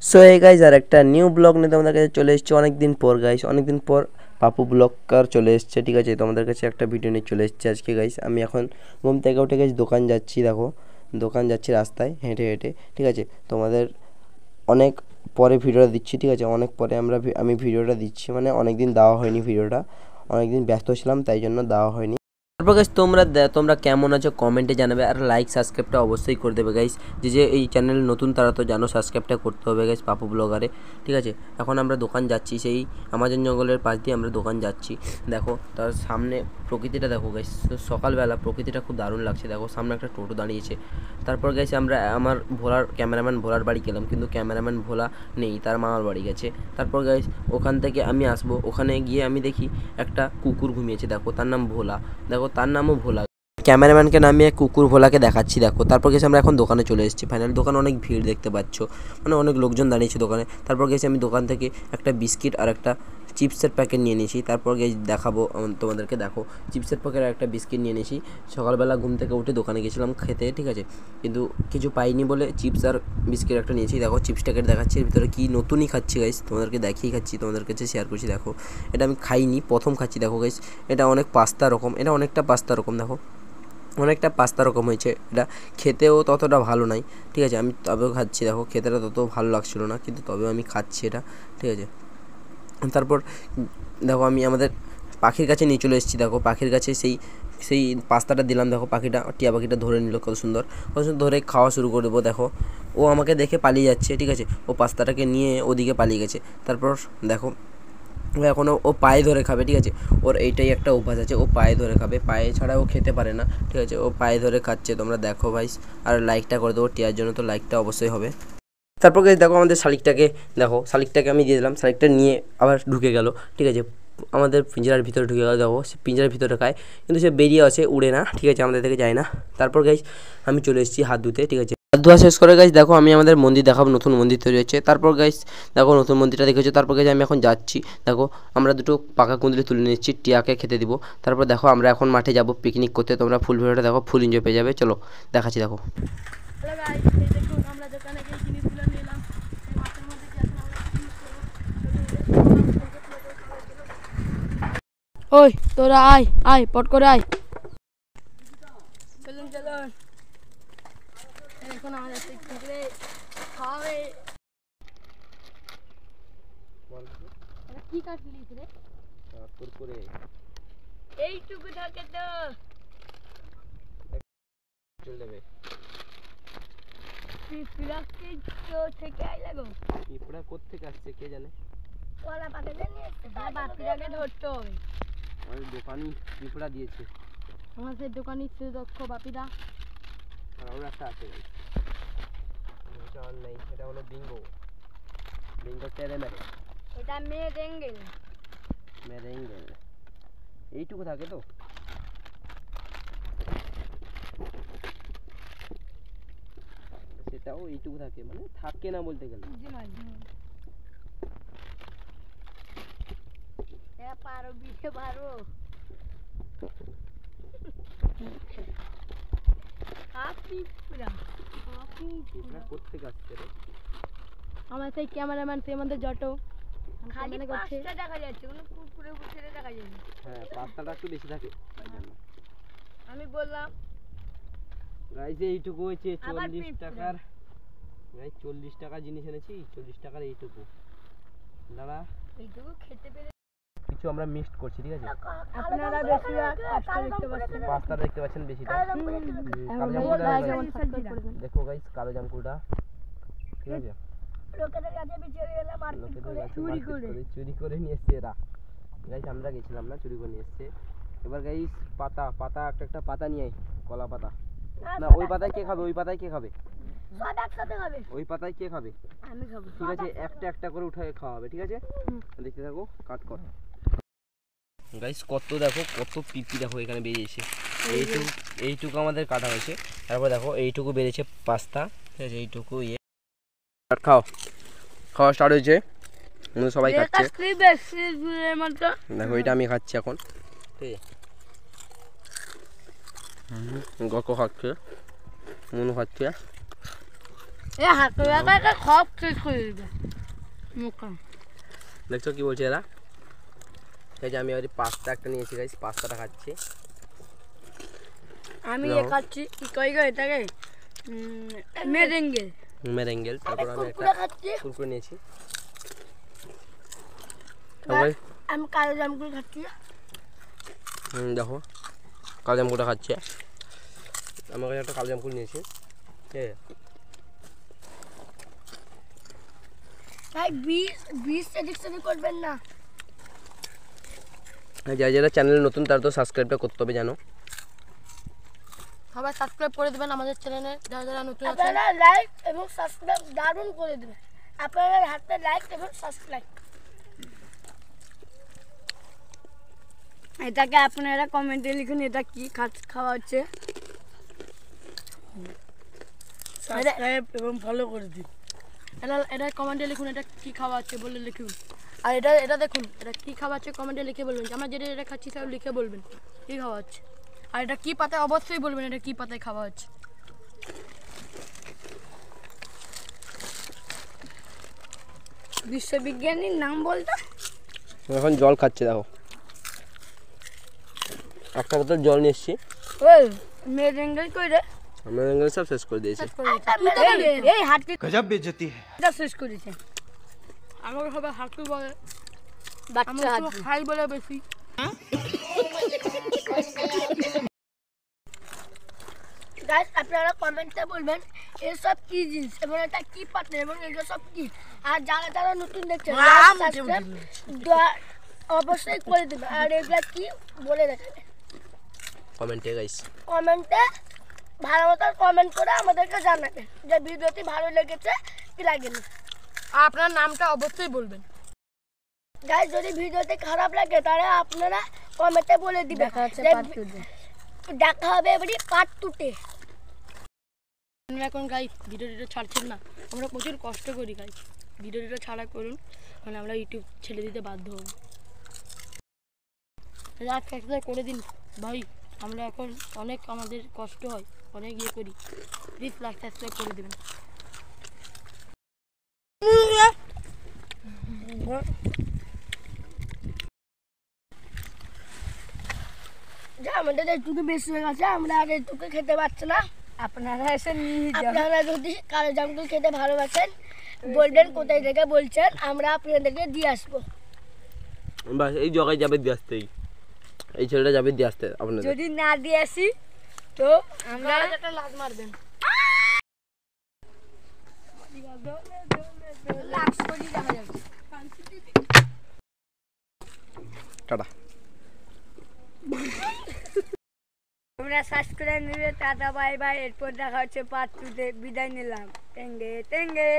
So এই guys আর একটা new blog নিয়ে তোমাদের কাছে চলে এসেছি অনেকদিন পর গাইজ, অনেকদিন পর পাপু ব্লগকার চলে এসছে। ঠিক আছে, তোমাদের কাছে একটা ভিডিও নিয়ে চলে এসেছি আজকে গাইজ। আমি এখন ঘুম থেকে উঠে গেছি, দোকান যাচ্ছি, দেখো দোকান যাচ্ছি রাস্তায় হেঁটে হেঁটে। ঠিক আছে, তোমাদের অনেক পরে ভিডিওটা দিচ্ছি। ঠিক আছে, অনেক পরে আমি ভিডিওটা দিচ্ছি, মানে অনেক দিন দেওয়া হয়নি ভিডিওটা, অনেক দিন ব্যস্ত ছিলাম তাই জন্য দেওয়া হয়নি। তারপর গাইস তোমরা কেমন আছো কমেন্টে জানাবে, আর লাইক সাবস্ক্রাইবটা অবশ্যই করে দেবে গাইস। যে এই চ্যানেল নতুন তারা তো জানো, সাবস্ক্রাইবটা করতে হবে গাইস পাপু ব্লগারে। ঠিক আছে, এখন আমরা দোকান যাচ্ছি, সেই আমাজন জঙ্গলের পাশ দিয়ে আমরা দোকান যাচ্ছি। দেখো তার সামনে প্রকৃতিটা দেখো গাইস, সকালবেলা প্রকৃতিটা খুব দারুণ লাগছে। দেখো সামনে একটা টোটো দাঁড়িয়েছে। তারপর গাইস আমরা আমার ক্যামেরাম্যান ভোলার বাড়ি গেলাম, কিন্তু ক্যামেরাম্যান ভোলা নেই, তার মামার বাড়ি গেছে। তারপর গাইস ওখান থেকে আমি আসবো, ওখানে গিয়ে আমি দেখি একটা কুকুর ঘুমিয়েছে। দেখো তার নাম ভোলা, দেখো তার নামও ভোলা। ক্যামেরাম্যানকে নামিয়ে কুকুর ভোলাকে দেখাচ্ছি। দেখো তারপর গেছি আমরা এখন দোকানে চলে এসেছি। ফাইনাল দোকানে অনেক ভিড় দেখতে পাচ্ছ, মানে অনেক লোকজন দাঁড়িয়েছে দোকানে। তারপর গেছি আমি দোকান থেকে একটা বিস্কিট আর একটা চিপসের প্যাকেট নিয়ে নিয়েছি। তারপর গিয়ে দেখাবো তোমাদেরকে, দেখো চিপসের প্যাকেট আর একটা বিস্কিট নিয়ে নিয়েছি। সকালবেলা ঘুম থেকে উঠে দোকানে গেছিলাম খেতে, ঠিক আছে, কিন্তু কিছু পাইনি বলে চিপস আর বিস্কিট একটা নিয়েছি। দেখো চিপস প্যাকেট দেখাচ্ছি, এর ভিতরে কি নতুনই খাচ্ছি গাইস, তোমাদেরকে দেখিয়ে খাচ্ছি, তোমাদের কাছে শেয়ার করছি। দেখো এটা আমি খাইনি, প্রথম খাচ্ছি। দেখো গাইস এটা অনেকটা পাস্তা রকম, দেখো অনেকটা পাস্তা রকম হয়েছে। এটা খেতেও ততটা ভালো নয়, ঠিক আছে, আমি তবেও খাচ্ছি। দেখো খেতেটা তত ভালো লাগছিলো না, কিন্তু তবেও আমি খাচ্ছি এটা, ঠিক আছে। তারপর দেখো আমি আমাদের পাখির কাছে নিয়ে চলে এসেছি। দেখো পাখির কাছে সেই পাস্তাটা দিলাম। দেখো টিয়া পাখিটা ধরে নিল, কত সুন্দর ধরে খাওয়া শুরু করে দেবো। দেখো ও আমাকে দেখে পালিয়ে যাচ্ছে, ঠিক আছে, ও পাস্তাটাকে নিয়ে ওদিকে পালিয়ে গেছে। তারপর দেখো ও এখনও ও পায়ে ধরে খাবে, ঠিক আছে, ওর এইটাই একটা অভ্যাস আছে, ও পায়ে ধরে খাবে, পায়ে ছাড়া ও খেতে পারে না, ঠিক আছে, ও পায়ে ধরে খাচ্ছে। তোমরা দেখো ভাইস, আর লাইকটা করে দেবো টিয়ার জন্য, তো লাইকটা অবশ্যই হবে। তারপর দেখো আমাদের শালিকটাকে আমি দিয়ে দিলাম, শালিকটা নিয়ে আবার ঢুকে গেল, ঠিক আছে, আমাদের পিঞ্জরার ভিতরে ঢুকে গেল। দেখো সে পিঞ্জরার ভিতরে খায়, কিন্তু সে বেরিয়ে আসে, উড়ে না, ঠিক আছে, আমাদের থেকে যায় না। তারপর গাইস আমি চলে এসেছি হাত ধুতে, ঠিক আছে, হাত ধোয়া শেষ করে গাইস দেখো আমি আমাদের মন্দির দেখাবো, নতুন মন্দির তৈরি হচ্ছে। তারপর গাইস দেখো নতুন মন্দিরটা দেখেছো। তারপর গাইস আমি এখন যাচ্ছি, দেখো আমরা দুটো পাকা কুঁদরি তুলে নিচ্ছি, টিয়াকে খেতে দিব। তারপর দেখো আমরা এখন মাঠে যাব পিকনিক করতে, তোমরা ফুল ভিডিওটা দেখো, ফুল এনজয় পেয়ে যাবে। চলো দেখাচ্ছি, দেখো। হ্যালো গাইস, এই দেখুন আমরা দোকানে গিয়ে জিনিসগুলো নিলাম। এই মাঠের মধ্যে যে এখন আমরা পিকনিক করবো। ওই তোরা আয় আয়, পট করে আয়, চলুন চলুন। এখন আমাদের পিকনিক রে খাওয়াবে। কি কাটলিস রে? কুরকুরে এইটুকু থাকে তো চলে যাবে। প্লাস্টিক তো থেকে আই লাগো। পিঁপড়া কোত্থেকে আসছে কে জানে, ওরা পাখিদের নিয়ে আসছে, তার বাচ্চাটাকে ধরতে হবে। আমাদের দোকানই পিঁপড়া দিয়েছে, আমার সেই দোকানি সুদক্ষ বাপিরা। আর আমরা একটা আছে, এটা আর নেই, এটা হলো বিঙ্গো তেরে মেরে, এটা মেরেঙ্গেল মেরেঙ্গেল, এইটুকু থাকে তো। সেটাও এইটুকু থাকে, মানে থাকে না বলতে গেলে। পারো বিতে পারো, কোথেকে আসছে রে? আমার সেই ক্যামেরাম্যান সে আমাদের জটো খালি পাঁচটা দেখা যাচ্ছে, কোনো কুকুরে কুকুরে দেখা যায় না। হ্যাঁ পাঁচটাটা একটু বেশি থাকে। আমি বললাম গাইস এইটুকু হয়েছে 40 টাকার, গাইস 40 টাকা জিনিস এনেছি, 40 টাকার এইটুকু। দাঁড়া এইটুকু খেতে পেরে কিছু আমরা মিক্সড করছি, ঠিক আছে। আপনারা বেশিরভাগ পাস্তা দেখতে পাচ্ছেন, পাস্তা দেখতে পাচ্ছেন বেশিটা। কালো জামকুড়া দেখো গাইস, কালো জামকুড়া, ঠিক আছে, লোকেদের কাছে বিচরে গেলাম আর চুরি করে নিয়ে এসছে এরা। গাইস আমরা গেছিলাম না, চুরি করে নিয়ে এসছে। এবার গাইস পাতা একটা পাতা নিয়ে আই, কলা পাতা না, ওই পাতায় কে খাবে, ওই পাতায় কে খাবে, সব একসাথে খাবে, ওই পাতায় কে খাবে, আমি খাবো, ঠিক আছে, একটা একটা করে উঠায় খাওয়া হবে, ঠিক আছে। দেখতে থাকো, কাট কর গাইস। দেখো কত পিপি দেখো এখানে বেরিয়েছে, এইটুকু আমাদের কাটা হয়েছে। তারপর দেখো এইটুকু বেরিয়েছে পাস্তা, ঠিক আছে, এইটুকু খাওয়া স্টার্ট হয়েছে, সবাই খাচ্ছে। দেখো এটা আমি খাচ্ছি এখন, ঠিক আছে, গক খাচ্ছে, মনু খাচ্ছে, এ হাতে একটা খপ শেষ করে দিবে মুখা। দেখছো কি বলছে এরা? এই যে আমি আর পাস্তা একটা নিয়েছি গাইস, পাস্তাটা খাচ্ছি। আমি খাচ্ছি কি কই গো এটাকে মেরেঙ্গেল। মেরেঙ্গেল। তারপর আমি একটা কুরকুরে নিয়েছি। আমি কালো জামগুলো খাচ্ছি। দেখো কালো জামগুলো খাচ্ছে। আমার কাছে একটা কালো জামগুলো নিয়েছি। ভাই 20 এডিকশন করবেন না। যারা চ্যানেলে নতুন তারা তো সাবস্ক্রাইবটা করতে হবে জানো। সবাই সাবস্ক্রাইব করে দিবেন আমাদের চ্যানেলে, যারা নতুন আছেন আপনারা লাইক এবং সাবস্ক্রাইব দারুণ করে দিবেন। আপনাদের হাতে লাইক এবং সাবস্ক্রাইব। এটাকে আপনারা কমেন্টে লিখুন এটা কি খাওয়া হচ্ছে। সাবস্ক্রাইব এবং ফলো করে দিন। এটা কমেন্টে লিখুন এটা কি খাওয়া হচ্ছে বলে লিখুন। আর এটা দেখুন এটা কি খাওয়া হচ্ছে কমেন্টে লিখে বলবেন। আমরা যেটা খাচ্ছি তাও লিখে বলবেন কি খাওয়া হচ্ছে। আর এটা কি পাতায় অবশ্যই বলবেন এটা কি পাতায় খাওয়া হচ্ছে। বিশ্ববিজ্ঞানীর নাম বলতো। এখন জল খাচ্ছে দেখো, একটা বোতল জল নিয়ে এসছি। ওই মেরেঙ্গেল কই রে? মেরেঙ্গেল সব শেষ করে দিয়েছে। এই হাঁটতে गजब बेइज्जती है। এটা শেষ করেছে। আমাকে সবাই হাঁটু বলে, বাচ্চা খাই বলে বেশি। গাইস আপনারা কমেন্টে বলবেন এসব কি জিনিস এবং এটা কি পাতা এবং এগুলো সব কি। আর যারা নতুন দেখছেন অবশ্যই করে দেবে। আর এগুলা কি বলে দেখাবে কমেন্টে গাইস। কমেন্টে ভালো মতো কমেন্ট করে আমাদেরকে জানাবেন যে ভিডিওটি ভালো লেগেছে কি লাগেনি। আর আপনার নামটা অবশ্যই বলবেন। গাইস যদি ভিডিওটি খারাপ লাগে তাহলে আপনারা কমেন্টে বলে দিবেন। দেখা হবে এবারে পার্ট 2-তে। আমরা এখন গাইস ভিডিওটা ছাড়ছেন না, আমরা প্রচুর কষ্ট করি গাইস। ভিডিওটা ছাড়া করুন কারণ আমরা ইউটিউব ছেড়ে দিতে বাধ্য হব। লাইক সাবস্ক্রাইব করে দিন ভাই, আমরা এখন অনেক আমাদের কষ্ট হয়, অনেক ইয়ে করি। প্লিজ লাইক সাবস্ক্রাইব করে দেবেন। আমাদের একটু বেশি হয়ে গেছে, আমরা আর একটু খেতে পারছি না। আপনারা এসে নিয়ে যান। আপনারা যদি কালো জামগুলো খেতে ভালোবাসেন বলবেন কোথায় থেকে বলছেন, আমরা আপনাদেরকে দিয়ে আসবো। বাস এই জায়গায় যাবে দিয়ে আসতেই, এই ছেলেটা যাবে দিয়ে আসতে আপনাদের। যদি না দিয়ে আসি তো আমরা একটা লাত মারবেন। টাটা। আমরা সাবস্ক্রাইব নিলে টাটা বাই বাই। এরপর দেখা হচ্ছে পার্ট 2-তে। বিদায় নিলাম। টেঙ্গে টেঙ্গে।